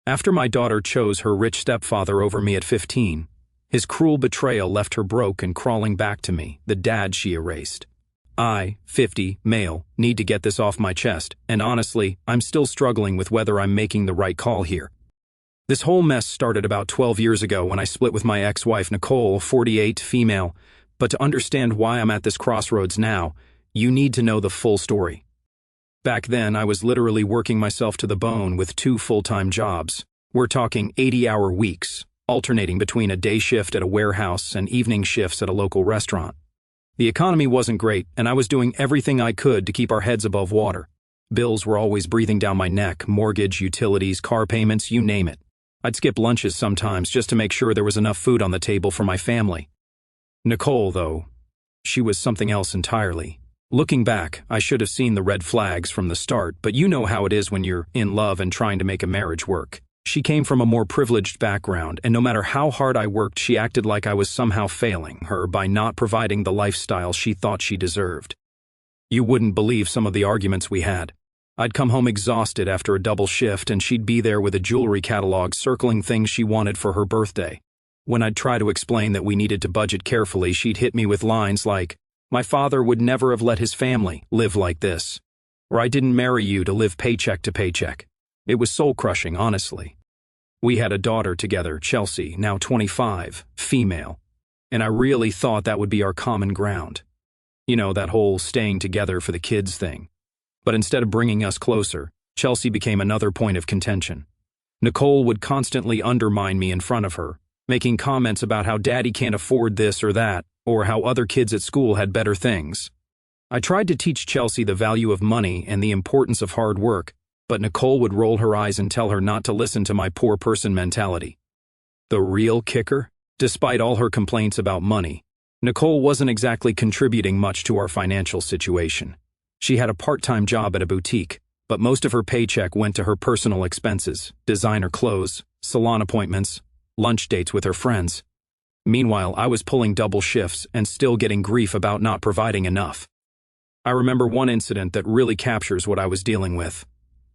After my daughter chose her rich stepfather over me at 15, his cruel betrayal left her broke and crawling back to me, the dad she erased. I, 50, male, need to get this off my chest, and honestly, I'm still struggling with whether I'm making the right call here. This whole mess started about 12 years ago when I split with my ex-wife Nicole, 48, female, but to understand why I'm at this crossroads now, you need to know the full story. Back then, I was literally working myself to the bone with 2 full-time jobs. We're talking 80-hour weeks, alternating between a day shift at a warehouse and evening shifts at a local restaurant. The economy wasn't great, and I was doing everything I could to keep our heads above water. Bills were always breathing down my neck, mortgage, utilities, car payments, you name it. I'd skip lunches sometimes just to make sure there was enough food on the table for my family. Nicole, though, she was something else entirely. Looking back, I should have seen the red flags from the start, but you know how it is when you're in love and trying to make a marriage work. She came from a more privileged background, and no matter how hard I worked, she acted like I was somehow failing her by not providing the lifestyle she thought she deserved. You wouldn't believe some of the arguments we had. I'd come home exhausted after a double shift, and she'd be there with a jewelry catalog circling things she wanted for her birthday. When I'd try to explain that we needed to budget carefully, she'd hit me with lines like, "My father would never have let his family live like this," or "I didn't marry you to live paycheck to paycheck." It was soul-crushing, honestly. We had a daughter together, Chelsea, now 25, female, and I really thought that would be our common ground. You know, that whole staying together for the kids thing. But instead of bringing us closer, Chelsea became another point of contention. Nicole would constantly undermine me in front of her, making comments about how daddy can't afford this or that, or how other kids at school had better things. I tried to teach Chelsea the value of money and the importance of hard work, but Nicole would roll her eyes and tell her not to listen to my poor person mentality. The real kicker? Despite all her complaints about money, Nicole wasn't exactly contributing much to our financial situation. She had a part-time job at a boutique, but most of her paycheck went to her personal expenses, designer clothes, salon appointments, lunch dates with her friends. Meanwhile, I was pulling double shifts and still getting grief about not providing enough. I remember one incident that really captures what I was dealing with.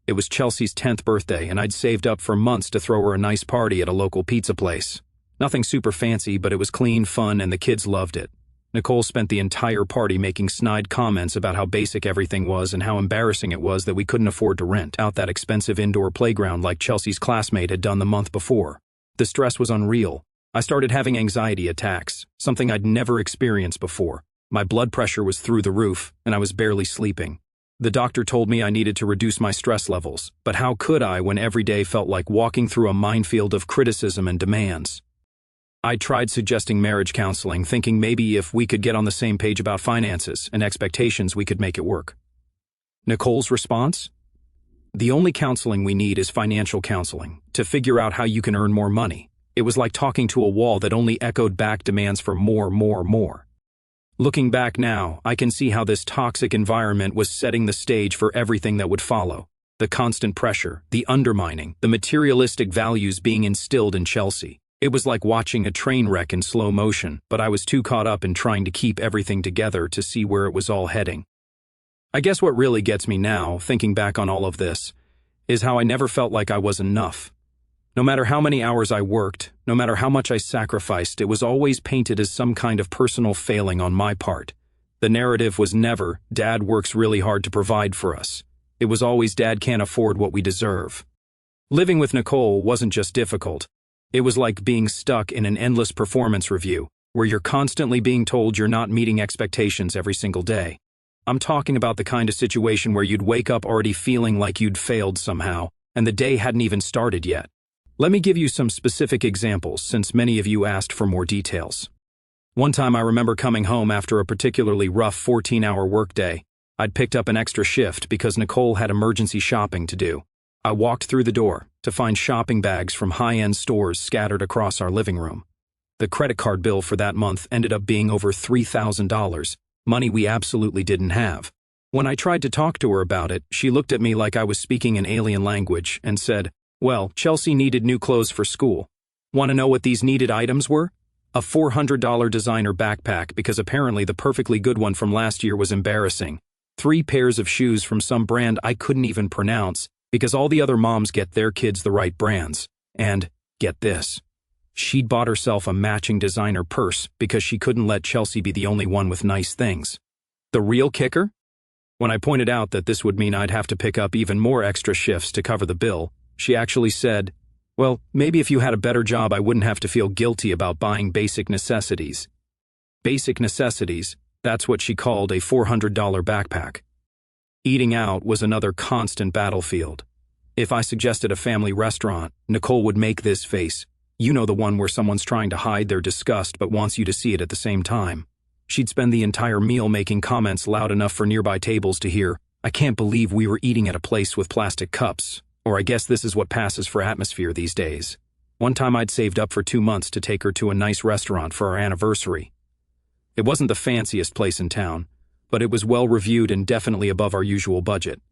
It was Chelsea's 10th birthday, and I'd saved up for months to throw her a nice party at a local pizza place. Nothing super fancy, but it was clean, fun, and the kids loved it. Nicole spent the entire party making snide comments about how basic everything was and how embarrassing it was that we couldn't afford to rent out that expensive indoor playground like Chelsea's classmate had done the month before. The stress was unreal. I started having anxiety attacks, something I'd never experienced before. My blood pressure was through the roof, and I was barely sleeping. The doctor told me I needed to reduce my stress levels, but how could I when every day felt like walking through a minefield of criticism and demands? I tried suggesting marriage counseling, thinking maybe if we could get on the same page about finances and expectations, we could make it work. Nicole's response? "The only counseling we need is financial counseling, to figure out how you can earn more money." It was like talking to a wall that only echoed back demands for more, more, more. Looking back now, I can see how this toxic environment was setting the stage for everything that would follow. The constant pressure, the undermining, the materialistic values being instilled in Chelsea. It was like watching a train wreck in slow motion, but I was too caught up in trying to keep everything together to see where it was all heading. I guess what really gets me now, thinking back on all of this, is how I never felt like I was enough. No matter how many hours I worked, no matter how much I sacrificed, it was always painted as some kind of personal failing on my part. The narrative was never, "Dad works really hard to provide for us." It was always, "Dad can't afford what we deserve." Living with Nicole wasn't just difficult. It was like being stuck in an endless performance review, where you're constantly being told you're not meeting expectations every single day. I'm talking about the kind of situation where you'd wake up already feeling like you'd failed somehow, and the day hadn't even started yet. Let me give you some specific examples, since many of you asked for more details. One time I remember coming home after a particularly rough 14-hour workday. I'd picked up an extra shift because Nicole had emergency shopping to do. I walked through the door to find shopping bags from high-end stores scattered across our living room. The credit card bill for that month ended up being over $3,000, money we absolutely didn't have. When I tried to talk to her about it, she looked at me like I was speaking an alien language and said, "Well, Chelsea needed new clothes for school. Want to know what these needed items were? A $400 designer backpack, because apparently the perfectly good one from last year was embarrassing. 3 pairs of shoes from some brand I couldn't even pronounce, Because all the other moms get their kids the right brands. And, get this, she'd bought herself a matching designer purse because she couldn't let Chelsea be the only one with nice things. The real kicker? When I pointed out that this would mean I'd have to pick up even more extra shifts to cover the bill, she actually said, "Well, maybe if you had a better job I wouldn't have to feel guilty about buying basic necessities." Basic necessities, that's what she called a $400 backpack. Eating out was another constant battlefield. If I suggested a family restaurant, Nicole would make this face. You know, the one where someone's trying to hide their disgust but wants you to see it at the same time. She'd spend the entire meal making comments loud enough for nearby tables to hear, "I can't believe we were eating at a place with plastic cups," or "I guess this is what passes for atmosphere these days." One time I'd saved up for 2 months to take her to a nice restaurant for our anniversary. It wasn't the fanciest place in town, but it was well reviewed and definitely above our usual budget.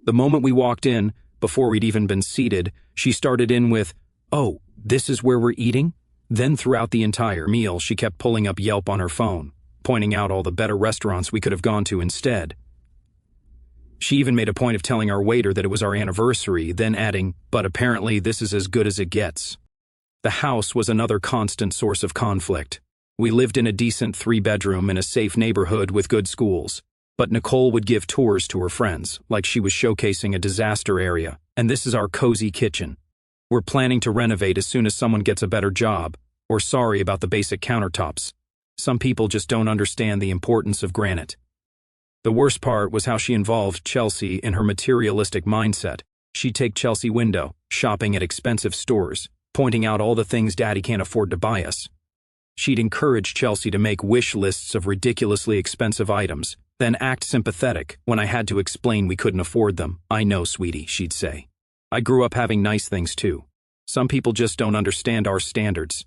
The moment we walked in, before we'd even been seated, she started in with, "Oh, this is where we're eating?" Then throughout the entire meal, she kept pulling up Yelp on her phone, pointing out all the better restaurants we could have gone to instead. She even made a point of telling our waiter that it was our anniversary, then adding, "But apparently this is as good as it gets." The house was another constant source of conflict. We lived in a decent 3-bedroom in a safe neighborhood with good schools, but Nicole would give tours to her friends, like she was showcasing a disaster area, and this is our cozy kitchen. We're planning to renovate as soon as someone gets a better job, or sorry about the basic countertops. Some people just don't understand the importance of granite. The worst part was how she involved Chelsea in her materialistic mindset. She'd take Chelsea window, shopping at expensive stores, pointing out all the things Daddy can't afford to buy us. She'd encourage Chelsea to make wish lists of ridiculously expensive items, then act sympathetic when I had to explain we couldn't afford them. "I know, sweetie," she'd say. "I grew up having nice things too. Some people just don't understand our standards."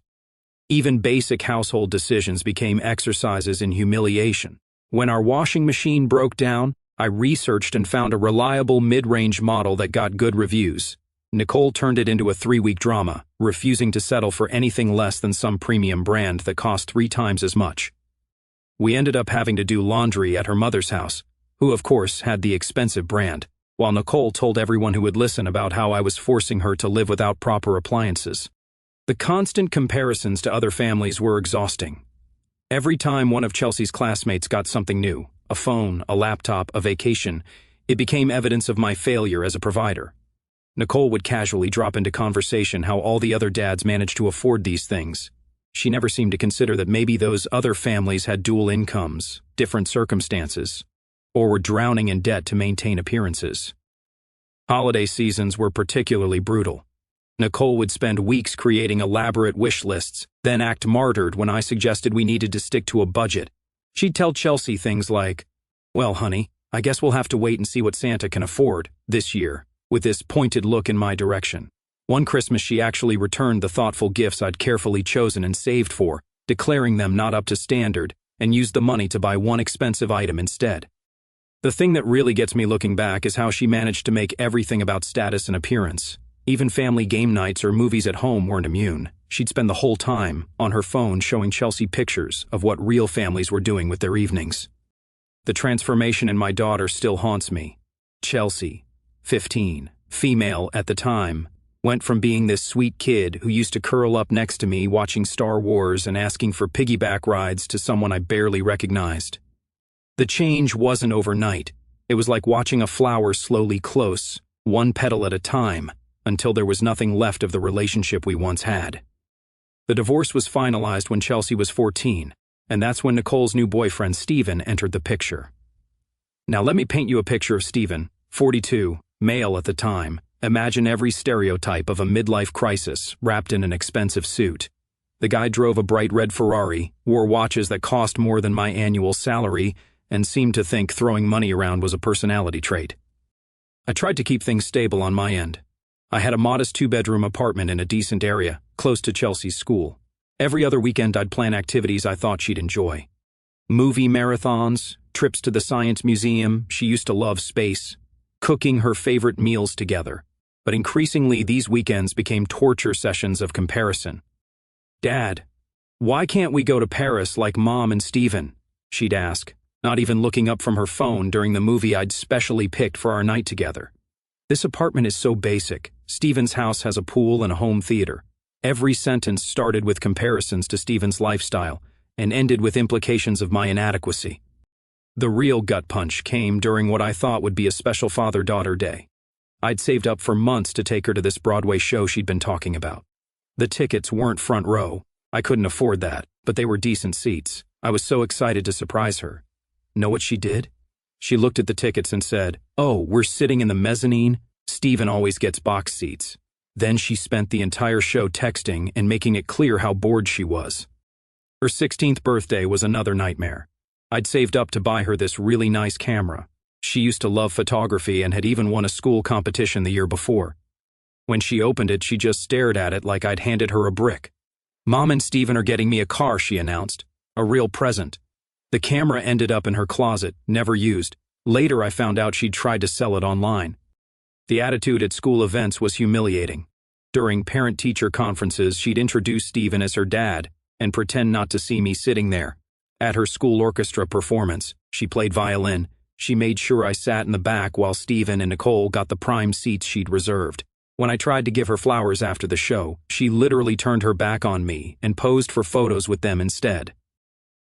Even basic household decisions became exercises in humiliation. When our washing machine broke down, I researched and found a reliable mid-range model that got good reviews. Nicole turned it into a 3-week drama, refusing to settle for anything less than some premium brand that cost 3 times as much. We ended up having to do laundry at her mother's house, who of course had the expensive brand, while Nicole told everyone who would listen about how I was forcing her to live without proper appliances. The constant comparisons to other families were exhausting. Every time one of Chelsea's classmates got something new, a phone, a laptop, a vacation, it became evidence of my failure as a provider. Nicole would casually drop into conversation how all the other dads managed to afford these things. She never seemed to consider that maybe those other families had dual incomes, different circumstances, or were drowning in debt to maintain appearances. Holiday seasons were particularly brutal. Nicole would spend weeks creating elaborate wish lists, then act martyred when I suggested we needed to stick to a budget. She'd tell Chelsea things like, "Well, honey, I guess we'll have to wait and see what Santa can afford this year," with this pointed look in my direction. One Christmas she actually returned the thoughtful gifts I'd carefully chosen and saved for, declaring them not up to standard, and used the money to buy one expensive item instead. The thing that really gets me looking back is how she managed to make everything about status and appearance. Even family game nights or movies at home weren't immune. She'd spend the whole time on her phone showing Chelsea pictures of what real families were doing with their evenings. The transformation in my daughter still haunts me. Chelsea, 15, female at the time, went from being this sweet kid who used to curl up next to me watching Star Wars and asking for piggyback rides to someone I barely recognized. The change wasn't overnight. It was like watching a flower slowly close, one petal at a time, until there was nothing left of the relationship we once had. The divorce was finalized when Chelsea was 14, and that's when Nicole's new boyfriend Steven entered the picture. Now let me paint you a picture of Steven, 42, male at the time. Imagine every stereotype of a midlife crisis wrapped in an expensive suit. The guy drove a bright red Ferrari, wore watches that cost more than my annual salary, and seemed to think throwing money around was a personality trait. I tried to keep things stable on my end. I had a modest 2-bedroom apartment in a decent area, close to Chelsea's school. Every other weekend I'd plan activities I thought she'd enjoy. Movie marathons, trips to the science museum, she used to love space, cooking her favorite meals together. But increasingly these weekends became torture sessions of comparison. "Dad, why can't we go to Paris like Mom and Steven?" she'd ask, not even looking up from her phone during the movie I'd specially picked for our night together. This apartment is so basic. Steven's house has a pool and a home theater. Every sentence started with comparisons to Steven's lifestyle and ended with implications of my inadequacy. The real gut punch came during what I thought would be a special father-daughter day. I'd saved up for months to take her to this Broadway show she'd been talking about. The tickets weren't front row. I couldn't afford that, but they were decent seats. I was so excited to surprise her. Know what she did? She looked at the tickets and said, "Oh, we're sitting in the mezzanine? Steven always gets box seats." Then she spent the entire show texting and making it clear how bored she was. Her 16th birthday was another nightmare. I'd saved up to buy her this really nice camera. She used to love photography and had even won a school competition the year before. When she opened it, she just stared at it like I'd handed her a brick. "Mom and Steven are getting me a car," she announced. "A real present." The camera ended up in her closet, never used. Later I found out she'd tried to sell it online. The attitude at school events was humiliating. During parent-teacher conferences, she'd introduce Steven as her dad and pretend not to see me sitting there. At her school orchestra performance, she played violin. She made sure I sat in the back while Steven and Nicole got the prime seats she'd reserved. When I tried to give her flowers after the show, she literally turned her back on me and posed for photos with them instead.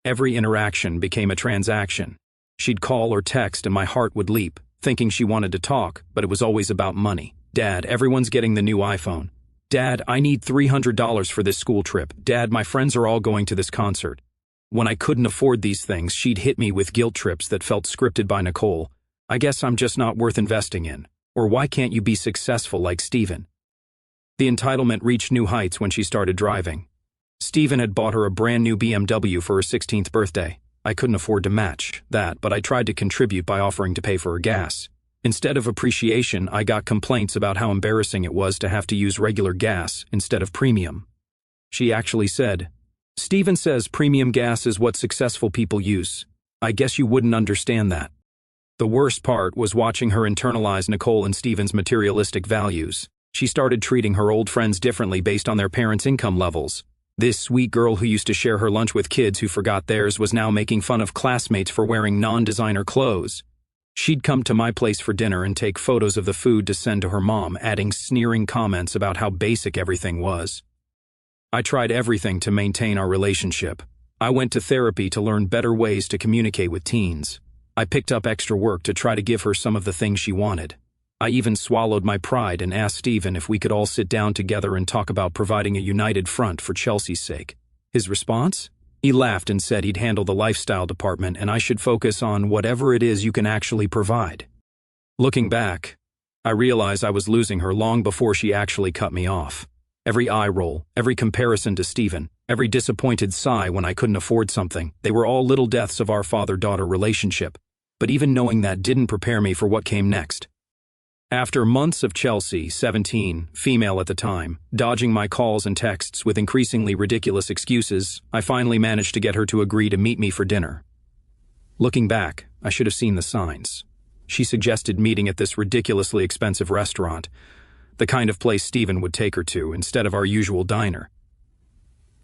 Every interaction became a transaction. She'd call or text and my heart would leap, thinking she wanted to talk, but it was always about money. "Dad, everyone's getting the new iPhone." "Dad, I need $300 for this school trip." "Dad, my friends are all going to this concert." When I couldn't afford these things, she'd hit me with guilt trips that felt scripted by Nicole. "I guess I'm just not worth investing in." Or "Why can't you be successful like Steven?" The entitlement reached new heights when she started driving. Steven had bought her a brand new BMW for her 16th birthday. I couldn't afford to match that, but I tried to contribute by offering to pay for her gas. Instead of appreciation, I got complaints about how embarrassing it was to have to use regular gas instead of premium. She actually said, "Steven says premium gas is what successful people use. I guess you wouldn't understand that." The worst part was watching her internalize Nicole and Steven's materialistic values. She started treating her old friends differently based on their parents' income levels. This sweet girl who used to share her lunch with kids who forgot theirs was now making fun of classmates for wearing non-designer clothes. She'd come to my place for dinner and take photos of the food to send to her mom, adding sneering comments about how basic everything was. I tried everything to maintain our relationship. I went to therapy to learn better ways to communicate with teens. I picked up extra work to try to give her some of the things she wanted. I even swallowed my pride and asked Steven if we could all sit down together and talk about providing a united front for Chelsea's sake. His response? He laughed and said he'd handle the lifestyle department and I should focus on whatever it is you can actually provide. Looking back, I realized I was losing her long before she actually cut me off. Every eye roll, every comparison to Steven, every disappointed sigh when I couldn't afford something, they were all little deaths of our father-daughter relationship. But even knowing that didn't prepare me for what came next. After months of Chelsea, 17, female at the time, dodging my calls and texts with increasingly ridiculous excuses, I finally managed to get her to agree to meet me for dinner. Looking back, I should have seen the signs. She suggested meeting at this ridiculously expensive restaurant, the kind of place Steven would take her to instead of our usual diner.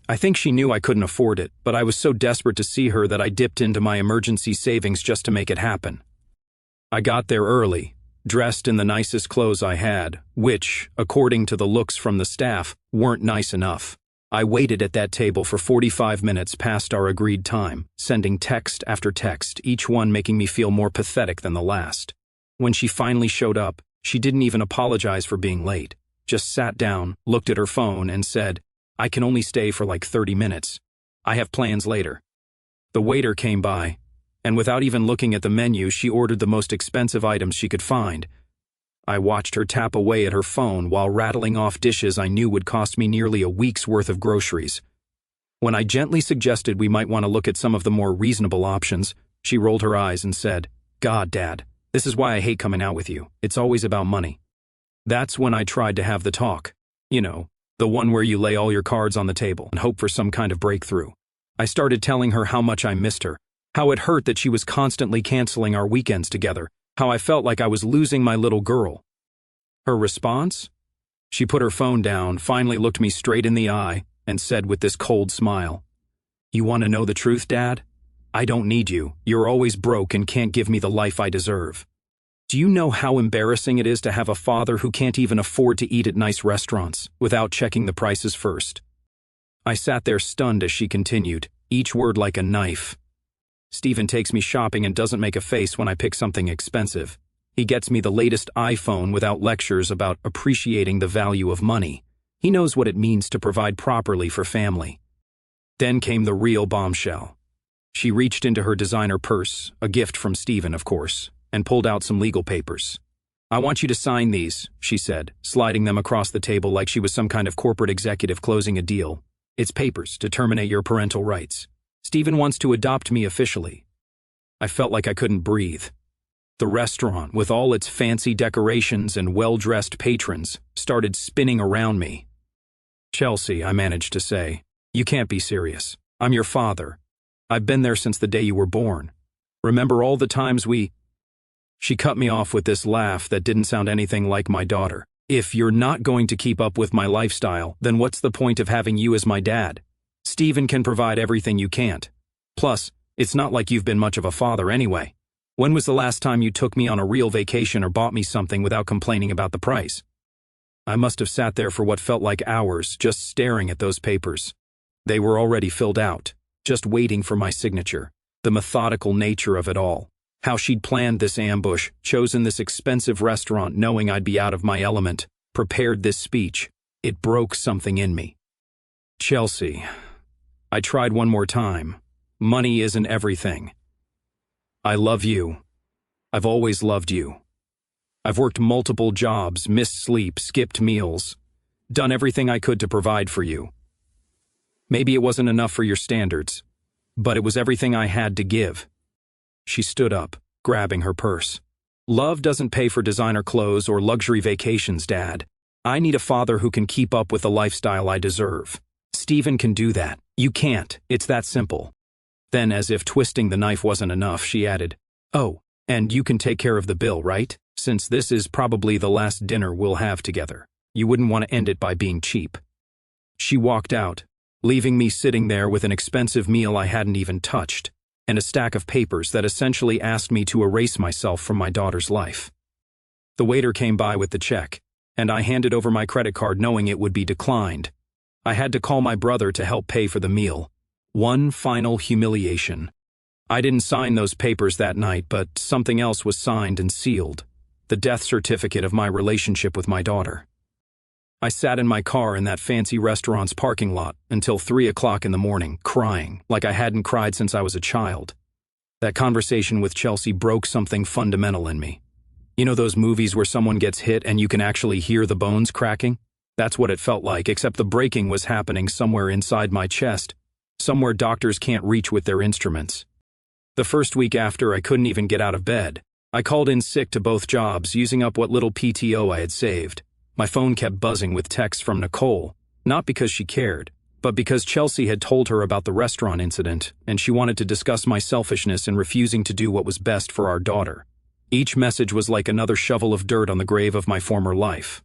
I think she knew I couldn't afford it, but I was so desperate to see her that I dipped into my emergency savings just to make it happen. I got there early, dressed in the nicest clothes I had, which, according to the looks from the staff, weren't nice enough. I waited at that table for 45 minutes past our agreed time, sending text after text, each one making me feel more pathetic than the last. When she finally showed up, she didn't even apologize for being late, just sat down, looked at her phone, and said, "I can only stay for like 30 minutes. I have plans later." The waiter came by, and without even looking at the menu, she ordered the most expensive items she could find. I watched her tap away at her phone while rattling off dishes I knew would cost me nearly a week's worth of groceries. When I gently suggested we might want to look at some of the more reasonable options, she rolled her eyes and said, "God, Dad, this is why I hate coming out with you. It's always about money." That's when I tried to have the talk. You know, the one where you lay all your cards on the table and hope for some kind of breakthrough. I started telling her how much I missed her, how it hurt that she was constantly canceling our weekends together, how I felt like I was losing my little girl. Her response? She put her phone down, finally looked me straight in the eye, and said with this cold smile, "You want to know the truth, Dad? I don't need you. You're always broke and can't give me the life I deserve." Do you know how embarrassing it is to have a father who can't even afford to eat at nice restaurants without checking the prices first? I sat there stunned as she continued, each word like a knife. Stephen takes me shopping and doesn't make a face when I pick something expensive. He gets me the latest iPhone without lectures about appreciating the value of money. He knows what it means to provide properly for family. Then came the real bombshell. She reached into her designer purse, a gift from Stephen, of course, and pulled out some legal papers. "I want you to sign these," she said, sliding them across the table like she was some kind of corporate executive closing a deal. "It's papers to terminate your parental rights. Stephen wants to adopt me officially." I felt like I couldn't breathe. The restaurant, with all its fancy decorations and well-dressed patrons, started spinning around me. "Chelsea," I managed to say, "you can't be serious. I'm your father. I've been there since the day you were born. Remember all the times we—" She cut me off with this laugh that didn't sound anything like my daughter. "If you're not going to keep up with my lifestyle, then what's the point of having you as my dad? Stephen can provide everything you can't. Plus, it's not like you've been much of a father anyway. When was the last time you took me on a real vacation or bought me something without complaining about the price?" I must have sat there for what felt like hours, just staring at those papers. They were already filled out, just waiting for my signature. The methodical nature of it all. How she'd planned this ambush, chosen this expensive restaurant knowing I'd be out of my element, prepared this speech. It broke something in me. "Chelsea," I tried one more time. "Money isn't everything. I love you. I've always loved you. I've worked multiple jobs, missed sleep, skipped meals, done everything I could to provide for you. Maybe it wasn't enough for your standards, but it was everything I had to give." She stood up, grabbing her purse. "Love doesn't pay for designer clothes or luxury vacations, Dad. I need a father who can keep up with the lifestyle I deserve. Stephen can do that. You can't. It's that simple." Then, as if twisting the knife wasn't enough, she added, "Oh, and you can take care of the bill, right? Since this is probably the last dinner we'll have together. You wouldn't want to end it by being cheap." She walked out, leaving me sitting there with an expensive meal I hadn't even touched, and a stack of papers that essentially asked me to erase myself from my daughter's life. The waiter came by with the check, and I handed over my credit card knowing it would be declined. I had to call my brother to help pay for the meal. One final humiliation. I didn't sign those papers that night, but something else was signed and sealed. The death certificate of my relationship with my daughter. I sat in my car in that fancy restaurant's parking lot until 3 o'clock in the morning, crying like I hadn't cried since I was a child. That conversation with Chelsea broke something fundamental in me. You know those movies where someone gets hit and you can actually hear the bones cracking? That's what it felt like, except the breaking was happening somewhere inside my chest, somewhere doctors can't reach with their instruments. The first week after, I couldn't even get out of bed. I called in sick to both jobs, using up what little PTO I had saved. My phone kept buzzing with texts from Nicole, not because she cared, but because Chelsea had told her about the restaurant incident, and she wanted to discuss my selfishness in refusing to do what was best for our daughter. Each message was like another shovel of dirt on the grave of my former life.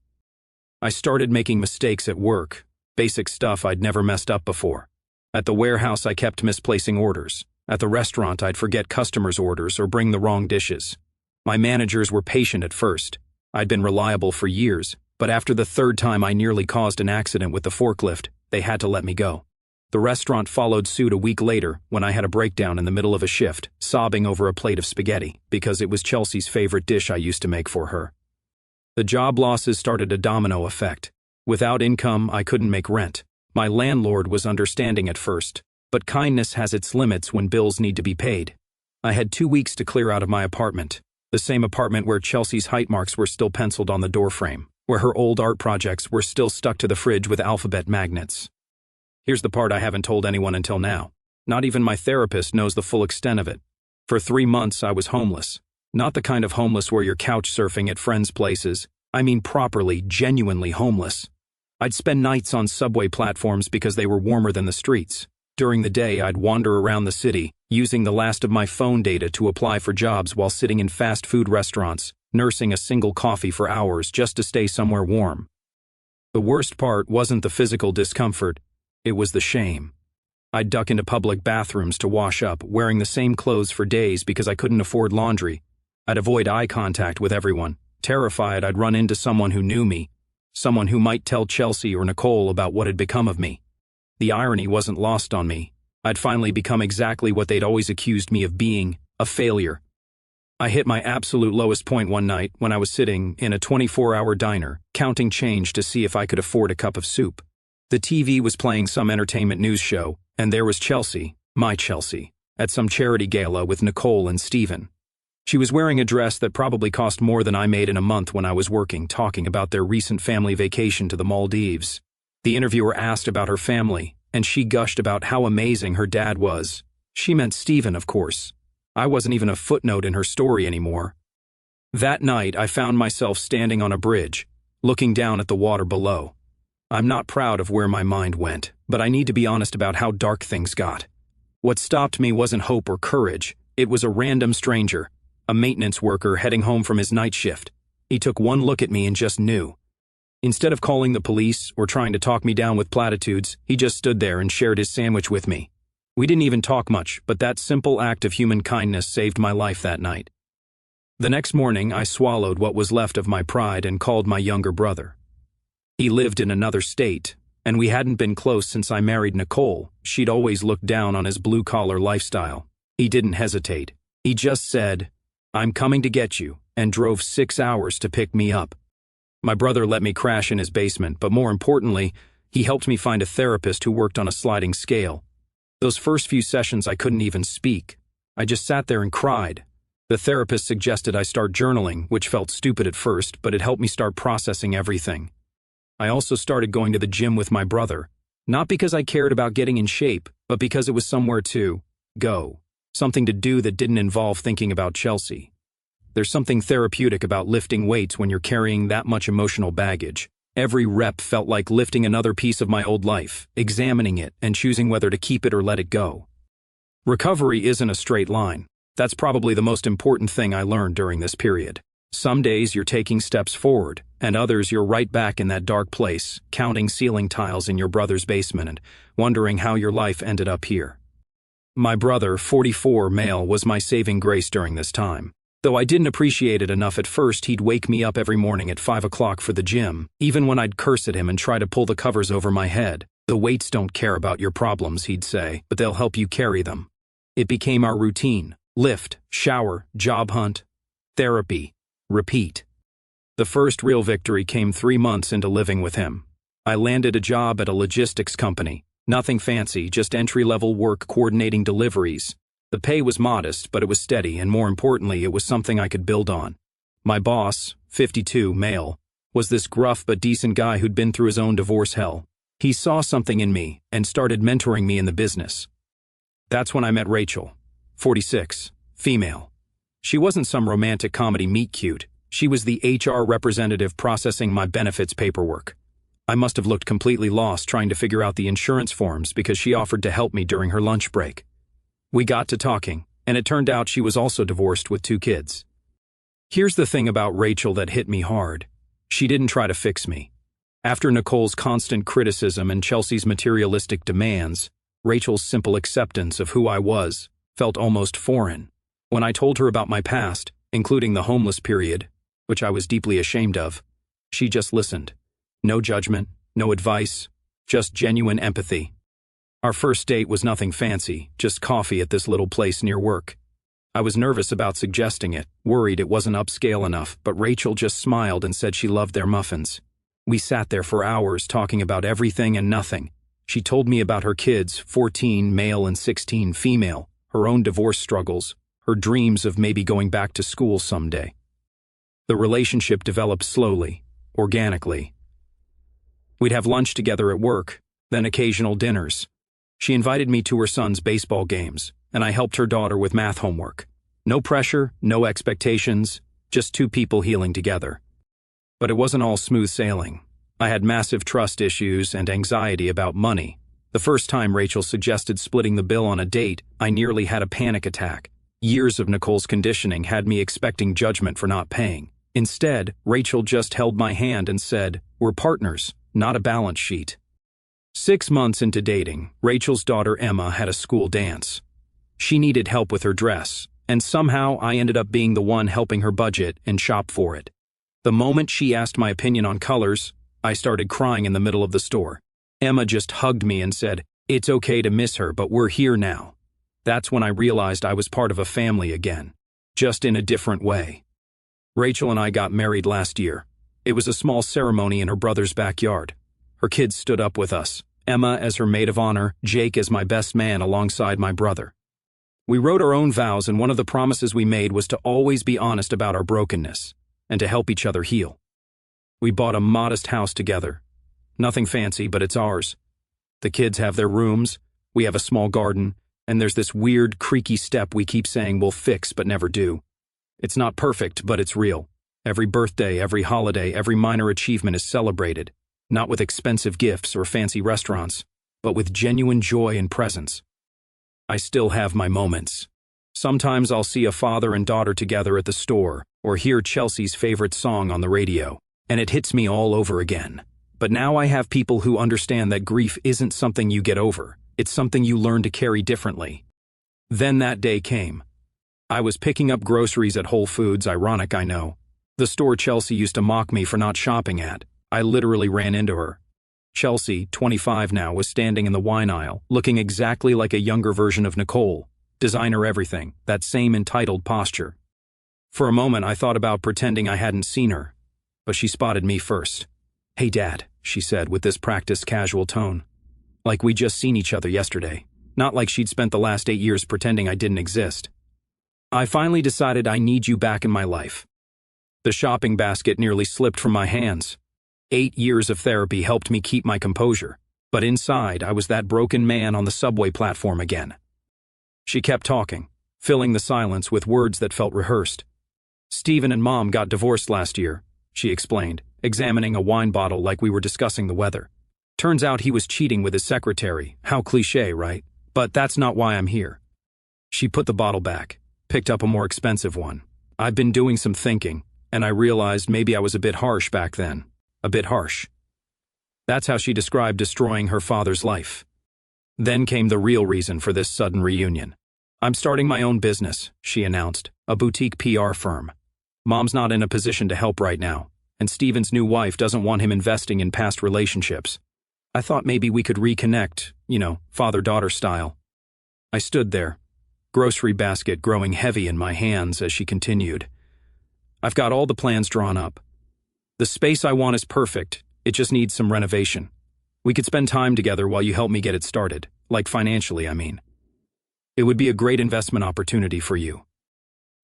I started making mistakes at work, basic stuff I'd never messed up before. At the warehouse, I kept misplacing orders. At the restaurant, I'd forget customers' orders or bring the wrong dishes. My managers were patient at first. I'd been reliable for years, but after the third time I nearly caused an accident with the forklift, they had to let me go. The restaurant followed suit a week later when I had a breakdown in the middle of a shift, sobbing over a plate of spaghetti, because it was Chelsea's favorite dish I used to make for her. The job losses started a domino effect. Without income, I couldn't make rent. My landlord was understanding at first, but kindness has its limits when bills need to be paid. I had 2 weeks to clear out of my apartment, the same apartment where Chelsea's height marks were still penciled on the doorframe, where her old art projects were still stuck to the fridge with alphabet magnets. Here's the part I haven't told anyone until now. Not even my therapist knows the full extent of it. For 3 months, I was homeless. Not the kind of homeless where you're couch surfing at friends' places. I mean properly, genuinely homeless. I'd spend nights on subway platforms because they were warmer than the streets. During the day, I'd wander around the city, using the last of my phone data to apply for jobs while sitting in fast food restaurants, nursing a single coffee for hours just to stay somewhere warm. The worst part wasn't the physical discomfort, it was the shame. I'd duck into public bathrooms to wash up, wearing the same clothes for days because I couldn't afford laundry. I'd avoid eye contact with everyone, terrified I'd run into someone who knew me, someone who might tell Chelsea or Nicole about what had become of me. The irony wasn't lost on me. I'd finally become exactly what they'd always accused me of being, a failure. I hit my absolute lowest point one night when I was sitting in a 24-hour diner, counting change to see if I could afford a cup of soup. The TV was playing some entertainment news show, and there was Chelsea, my Chelsea, at some charity gala with Nicole and Steven. She was wearing a dress that probably cost more than I made in a month when I was working, talking about their recent family vacation to the Maldives. The interviewer asked about her family, and she gushed about how amazing her dad was. She meant Steven, of course. I wasn't even a footnote in her story anymore. That night, I found myself standing on a bridge, looking down at the water below. I'm not proud of where my mind went, but I need to be honest about how dark things got. What stopped me wasn't hope or courage. It was a random stranger, a maintenance worker heading home from his night shift. He took one look at me and just knew. Instead of calling the police or trying to talk me down with platitudes, he just stood there and shared his sandwich with me. We didn't even talk much, but that simple act of human kindness saved my life that night. The next morning, I swallowed what was left of my pride and called my younger brother. He lived in another state, and we hadn't been close since I married Nicole. She'd always looked down on his blue-collar lifestyle. He didn't hesitate. He just said, "I'm coming to get you," and drove 6 hours to pick me up. My brother let me crash in his basement, but more importantly, he helped me find a therapist who worked on a sliding scale. Those first few sessions I couldn't even speak. I just sat there and cried. The therapist suggested I start journaling, which felt stupid at first, but it helped me start processing everything. I also started going to the gym with my brother, not because I cared about getting in shape, but because it was somewhere to go, something to do that didn't involve thinking about Chelsea. There's something therapeutic about lifting weights when you're carrying that much emotional baggage. Every rep felt like lifting another piece of my old life, examining it and choosing whether to keep it or let it go. Recovery isn't a straight line. That's probably the most important thing I learned during this period. Some days you're taking steps forward, and others you're right back in that dark place, counting ceiling tiles in your brother's basement and wondering how your life ended up here. My brother, 44, male, was my saving grace during this time. Though I didn't appreciate it enough at first, he'd wake me up every morning at 5 o'clock for the gym, even when I'd curse at him and try to pull the covers over my head. "The weights don't care about your problems," he'd say, "but they'll help you carry them." It became our routine. Lift, shower, job hunt, therapy, repeat. The first real victory came 3 months into living with him. I landed a job at a logistics company. Nothing fancy, just entry-level work coordinating deliveries. The pay was modest, but it was steady, and more importantly, it was something I could build on. My boss, 52, male, was this gruff but decent guy who'd been through his own divorce hell. He saw something in me and started mentoring me in the business. That's when I met Rachel, 46, female. She wasn't some romantic comedy meet-cute. She was the HR representative processing my benefits paperwork. I must have looked completely lost trying to figure out the insurance forms because she offered to help me during her lunch break. We got to talking, and it turned out she was also divorced with 2 kids. Here's the thing about Rachel that hit me hard. She didn't try to fix me. After Nicole's constant criticism and Chelsea's materialistic demands, Rachel's simple acceptance of who I was felt almost foreign. When I told her about my past, including the homeless period, which I was deeply ashamed of, she just listened. No judgment, no advice, just genuine empathy. Our first date was nothing fancy, just coffee at this little place near work. I was nervous about suggesting it, worried it wasn't upscale enough, but Rachel just smiled and said she loved their muffins. We sat there for hours talking about everything and nothing. She told me about her kids, 14 male and 16 female, her own divorce struggles, her dreams of maybe going back to school someday. The relationship developed slowly, organically. We'd have lunch together at work, then occasional dinners. She invited me to her son's baseball games, and I helped her daughter with math homework. No pressure, no expectations, just 2 people healing together. But it wasn't all smooth sailing. I had massive trust issues and anxiety about money. The first time Rachel suggested splitting the bill on a date, I nearly had a panic attack. Years of Nicole's conditioning had me expecting judgment for not paying. Instead, Rachel just held my hand and said, "We're partners, not a balance sheet." 6 months into dating, Rachel's daughter Emma had a school dance. She needed help with her dress, and somehow I ended up being the one helping her budget and shop for it. The moment she asked my opinion on colors, I started crying in the middle of the store. Emma just hugged me and said, "It's okay to miss her, but we're here now." That's when I realized I was part of a family again, just in a different way. Rachel and I got married last year. It was a small ceremony in her brother's backyard. Her kids stood up with us, Emma as her maid of honor, Jake as my best man alongside my brother. We wrote our own vows, and one of the promises we made was to always be honest about our brokenness and to help each other heal. We bought a modest house together. Nothing fancy, but it's ours. The kids have their rooms, we have a small garden, and there's this weird, creaky step we keep saying we'll fix but never do. It's not perfect, but it's real. Every birthday, every holiday, every minor achievement is celebrated, not with expensive gifts or fancy restaurants, but with genuine joy and presence. I still have my moments. Sometimes I'll see a father and daughter together at the store or hear Chelsea's favorite song on the radio, and it hits me all over again. But now I have people who understand that grief isn't something you get over, it's something you learn to carry differently. Then that day came. I was picking up groceries at Whole Foods, ironic I know. The store Chelsea used to mock me for not shopping at. I literally ran into her. Chelsea, 25 now, was standing in the wine aisle, looking exactly like a younger version of Nicole. Designer everything, that same entitled posture. For a moment I thought about pretending I hadn't seen her, but she spotted me first. "Hey Dad," she said with this practiced casual tone. Like we'd just seen each other yesterday. Not like she'd spent the last 8 years pretending I didn't exist. "I finally decided I need you back in my life." The shopping basket nearly slipped from my hands. 8 years of therapy helped me keep my composure, but inside I was that broken man on the subway platform again. She kept talking, filling the silence with words that felt rehearsed. "Steven and Mom got divorced last year," she explained, examining a wine bottle like we were discussing the weather. "Turns out he was cheating with his secretary. How cliché, right? But that's not why I'm here." She put the bottle back, picked up a more expensive one. "I've been doing some thinking, and I realized maybe I was a bit harsh back then. A bit harsh." That's how she described destroying her father's life. Then came the real reason for this sudden reunion. "I'm starting my own business," she announced, "a boutique PR firm. Mom's not in a position to help right now, and Steven's new wife doesn't want him investing in past relationships. I thought maybe we could reconnect, father-daughter style." I stood there, grocery basket growing heavy in my hands as she continued. "I've got all the plans drawn up. The space I want is perfect, it just needs some renovation. We could spend time together while you help me get it started, like financially, I mean. It would be a great investment opportunity for you."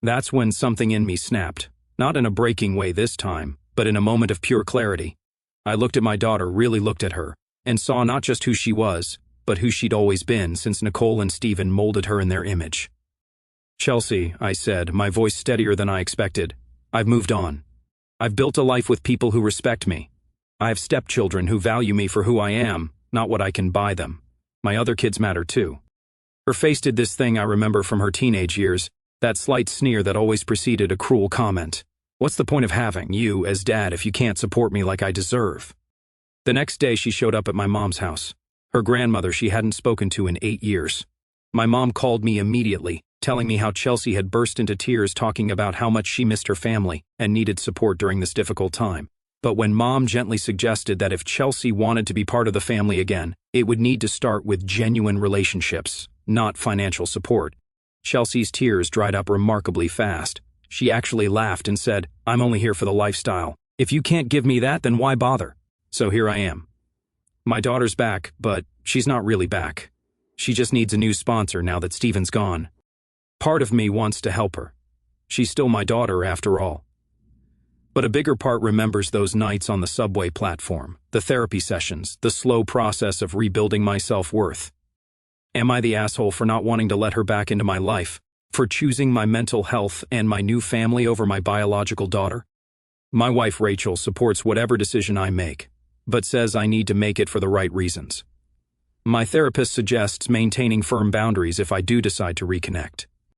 That's when something in me snapped, not in a breaking way this time, but in a moment of pure clarity. I looked at my daughter, really looked at her, and saw not just who she was, but who she'd always been since Nicole and Steven molded her in their image. "Chelsea," I said, my voice steadier than I expected, "I've moved on. I've built a life with people who respect me. I have stepchildren who value me for who I am, not what I can buy them. My other kids matter too." Her face did this thing I remember from her teenage years, that slight sneer that always preceded a cruel comment. "What's the point of having you as dad if you can't support me like I deserve?" The next day she showed up at my mom's house, her grandmother she hadn't spoken to in 8 years. My mom called me immediately, telling me how Chelsea had burst into tears talking about how much she missed her family and needed support during this difficult time. But when Mom gently suggested that if Chelsea wanted to be part of the family again, it would need to start with genuine relationships, not financial support, Chelsea's tears dried up remarkably fast. She actually laughed and said, "I'm only here for the lifestyle. If you can't give me that, then why bother?" So here I am. My daughter's back, but she's not really back. She just needs a new sponsor now that Steven's gone. Part of me wants to help her. She's still my daughter after all. But a bigger part remembers those nights on the subway platform, the therapy sessions, the slow process of rebuilding my self-worth. Am I the asshole for not wanting to let her back into my life, for choosing my mental health and my new family over my biological daughter? My wife Rachel supports whatever decision I make, but says I need to make it for the right reasons. My therapist suggests maintaining firm boundaries if I do decide to reconnect.